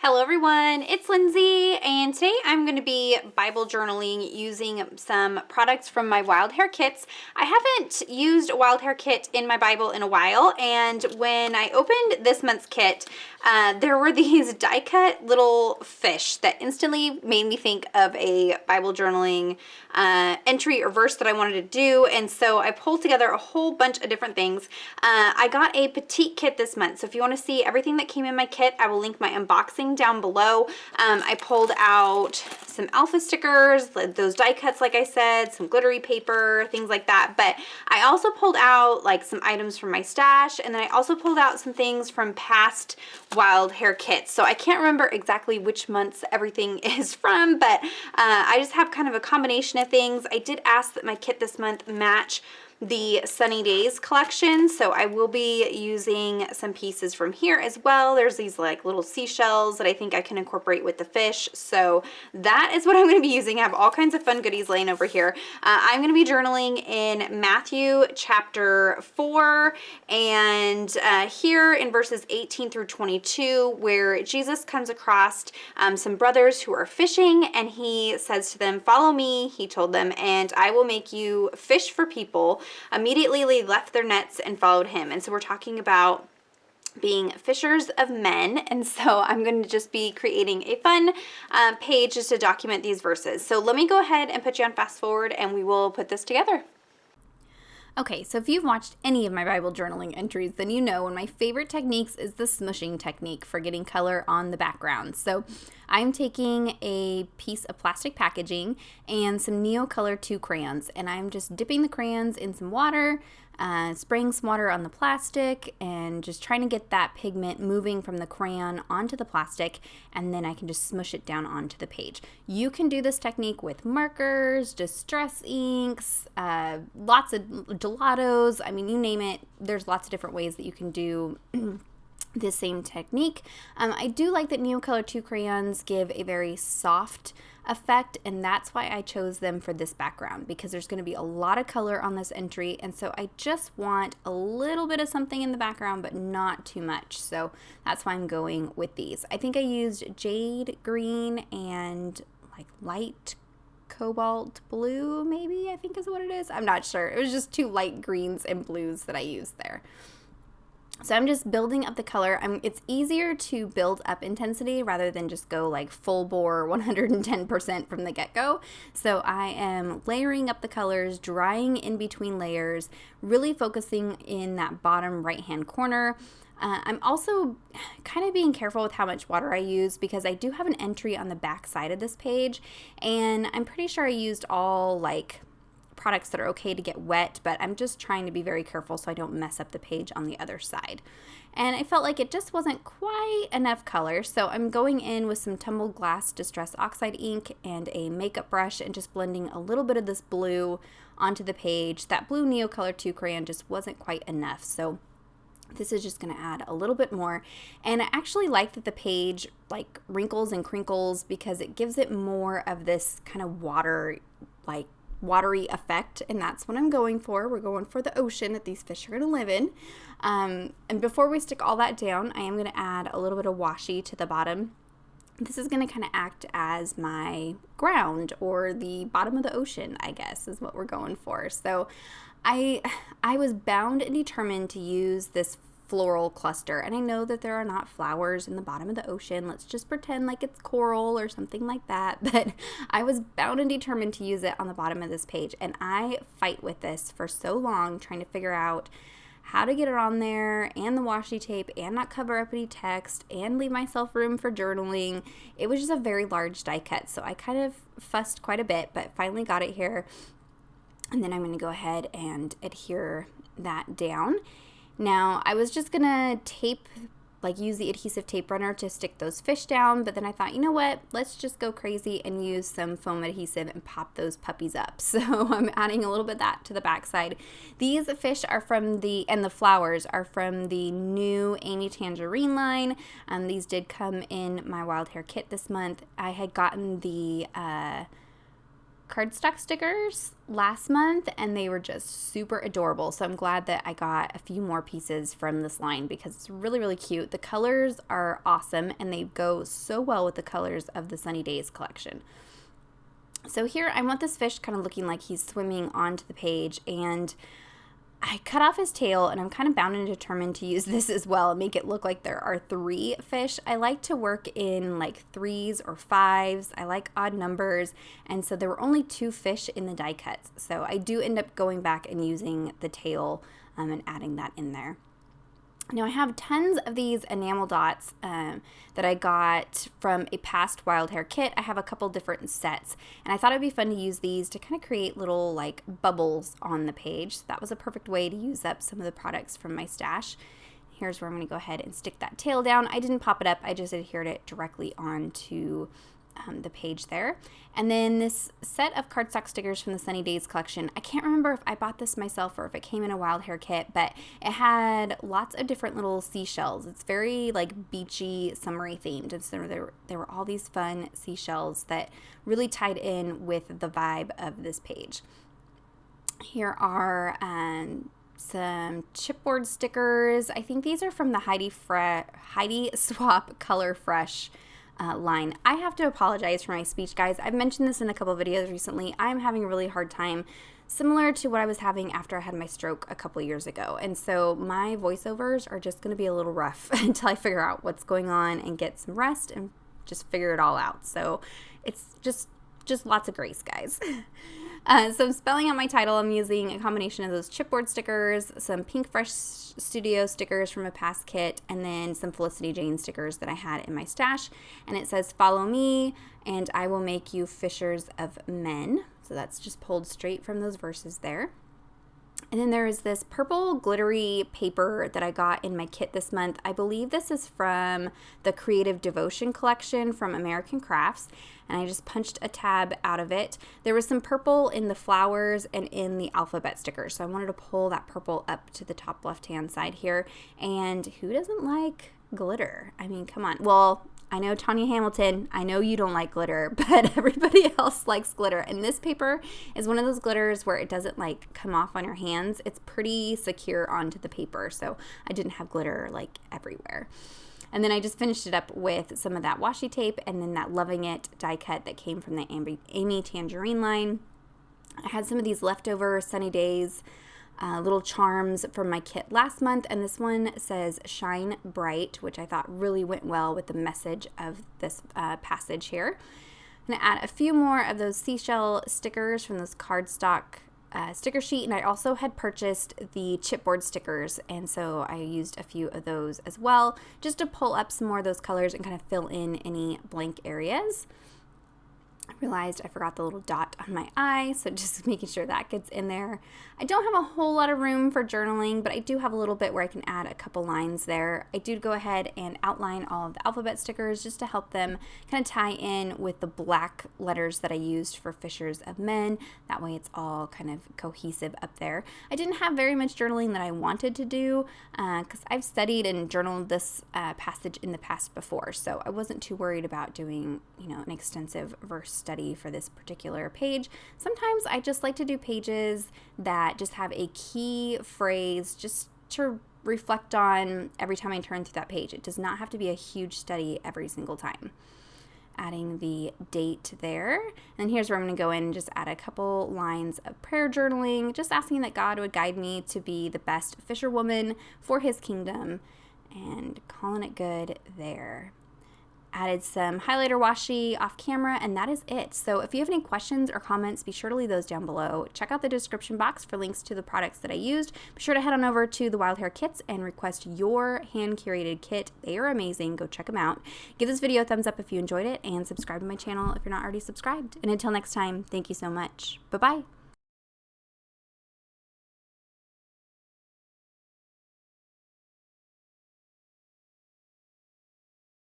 Hello everyone, it's Lindsay, and today I'm going to be Bible journaling using some products from my Wild Hare Kits. I haven't used a Wild Hare Kit in my Bible in a while, and when I opened this month's kit, there were these die-cut little fish that instantly made me think of a Bible journaling entry or verse that I wanted to do, and so I pulled together a whole bunch of different things. I got a petite kit this month, so if you want to see everything that came in my kit, I will link my unboxing down below. I pulled out some alpha stickers, those die cuts like I said, some glittery paper, things like that, but I also pulled out like some items from my stash, and then I also pulled out some things from past Wild Hare Kits. So I can't remember exactly which months everything is from, but I just have kind of a combination of things. I did ask that my kit this month match the Sunny Days collection, so I will be using some pieces from here as well. There's these like little seashells that I think I can incorporate with the fish, so that is what I'm going to be using. I have all kinds of fun goodies laying over here. I'm going to be journaling in Matthew chapter 4 and here in verses 18 through 22, where Jesus comes across some brothers who are fishing, and he says to them, "Follow me," he told them, "and I will make you fish for people." Immediately they left their nets and followed him. And so we're talking about being fishers of men, and so I'm going to just be creating a fun page just to document these verses. So let me go ahead and put you on fast forward and we will put this together. Okay, so if you've watched any of my Bible journaling entries, then you know one of my favorite techniques is the smooshing technique for getting color on the background. So I'm taking a piece of plastic packaging and some Neocolor 2 crayons, and I'm just dipping the crayons in some water, spraying some water on the plastic, and just trying to get that pigment moving from the crayon onto the plastic, and then I can just smush it down onto the page. You can do this technique with markers, distress inks, lots of gelatos, I mean, you name it. There's lots of different ways that you can do the same technique. I do like that Neocolor 2 crayons give a very soft effect, and that's why I chose them for this background, because there's going to be a lot of color on this entry, and so I just want a little bit of something in the background but not too much, so that's why I'm going with these. I think I used jade green and like light cobalt blue, maybe, I think is what it is. I'm not sure. It was just two light greens and blues that I used there. So I'm just building up the color. It's easier to build up intensity rather than just go like full bore 110% from the get-go. So I am layering up the colors, drying in between layers, really focusing in that bottom right-hand corner. I'm also kind of being careful with how much water I use, because I do have an entry on the back side of this page, and I'm pretty sure I used all like products that are okay to get wet, but I'm just trying to be very careful so I don't mess up the page on the other side. And I felt like it just wasn't quite enough color, so I'm going in with some Tumbled Glass Distress Oxide ink and a makeup brush and just blending a little bit of this blue onto the page. That blue Neocolor 2 crayon just wasn't quite enough, so this is just going to add a little bit more. And I actually like that the page like wrinkles and crinkles, because it gives it more of this kind of watery effect, and that's what I'm going for. We're going for the ocean that these fish are going to live in. And before we stick all that down, I am going to add a little bit of washi to the bottom. This is going to kind of act as my ground, or the bottom of the ocean, I guess, is what we're going for. So I was bound and determined to use this floral cluster, and I know that there are not flowers in the bottom of the ocean. Let's just pretend like it's coral or something like that, but I was bound and determined to use it on the bottom of this page, and I fight with this for so long trying to figure out how to get it on there, and the washi tape, and not cover up any text, and leave myself room for journaling. It was just a very large die cut, so I kind of fussed quite a bit, but finally got it here. And then I'm going to go ahead and adhere that down. Now, I was just going to use the adhesive tape runner to stick those fish down, but then I thought, you know what, let's just go crazy and use some foam adhesive and pop those puppies up. So I'm adding a little bit of that to the back side. These fish are from the flowers are from the new Amy Tangerine line. These did come in my Wild Hare Kit this month. I had gotten the cardstock stickers last month and they were just super adorable. So I'm glad that I got a few more pieces from this line because it's really, really cute. The colors are awesome and they go so well with the colors of the Sunny Days collection. So here I want this fish kind of looking like he's swimming onto the page, and I cut off his tail, and I'm kind of bound and determined to use this as well and make it look like there are 3 fish. I like to work in like 3s or 5s. I like odd numbers, and so there were only 2 fish in the die cuts. So I do end up going back and using the tail and adding that in there. Now I have tons of these enamel dots that I got from a past Wild Hare kit. I have a couple different sets, and I thought it'd be fun to use these to kind of create little like bubbles on the page. So that was a perfect way to use up some of the products from my stash. Here's where I'm going to go ahead and stick that tail down. I didn't pop it up, I just adhered it directly onto the page there. And then this set of cardstock stickers from the Sunny Days collection, I can't remember if I bought this myself or if it came in a Wild Hare kit, but it had lots of different little seashells. It's very like beachy, summery themed, and so there were all these fun seashells that really tied in with the vibe of this page. Here are some chipboard stickers. I think these are from the Heidi Swap Color Fresh line. I have to apologize for my speech, guys. I've mentioned this in a couple of videos recently. I'm having a really hard time, similar to what I was having after I had my stroke a couple years ago. And so my voiceovers are just going to be a little rough until I figure out what's going on and get some rest and just figure it all out. So it's just lots of grace, guys. So I'm spelling out my title. I'm using a combination of those chipboard stickers, some Pink Fresh Studio stickers from a past kit, and then some Felicity Jane stickers that I had in my stash. And it says, "Follow me, and I will make you fishers of men." So that's just pulled straight from those verses there. And then there is this purple glittery paper that I got in my kit this month. I believe this is from the Creative Devotion collection from American Crafts, and I just punched a tab out of it. There was some purple in the flowers and in the alphabet stickers, so I wanted to pull that purple up to the top left-hand side here. And who doesn't like glitter? I mean, come on. Well, I know Tanya Hamilton, I know you don't like glitter, but everybody else likes glitter. And this paper is one of those glitters where it doesn't like come off on your hands. It's pretty secure onto the paper, so I didn't have glitter like everywhere. And then I just finished it up with some of that washi tape and then that Loving It die cut that came from the Amy Tangerine line. I had some of these leftover Sunny Days little charms from my kit last month, and this one says "Shine Bright," which I thought really went well with the message of this passage here. I'm going to add a few more of those seashell stickers from this cardstock sticker sheet, and I also had purchased the chipboard stickers, and so I used a few of those as well just to pull up some more of those colors and kind of fill in any blank areas. I realized I forgot the little dot on my eye, so just making sure that gets in there. I don't have a whole lot of room for journaling, but I do have a little bit where I can add a couple lines there. I do go ahead and outline all of the alphabet stickers just to help them kind of tie in with the black letters that I used for Fishers of Men. That way it's all kind of cohesive up there. I didn't have very much journaling that I wanted to do because I've studied and journaled this passage in the past before, so I wasn't too worried about doing, an extensive verse study for this particular page. Sometimes I just like to do pages that just have a key phrase just to reflect on every time I turn through that page. It does not have to be a huge study every single time. Adding the date there. And here's where I'm going to go in and just add a couple lines of prayer journaling, just asking that God would guide me to be the best fisherwoman for his kingdom, and calling it good there. Added some highlighter washi off camera, and that is it. So if you have any questions or comments, be sure to leave those down below. Check out the description box for links to the products that I used. Be sure to head on over to the Wild Hare Kits and request your hand-curated kit. They are amazing. Go check them out. Give this video a thumbs up if you enjoyed it, and subscribe to my channel if you're not already subscribed. And until next time, thank you so much. Bye-bye.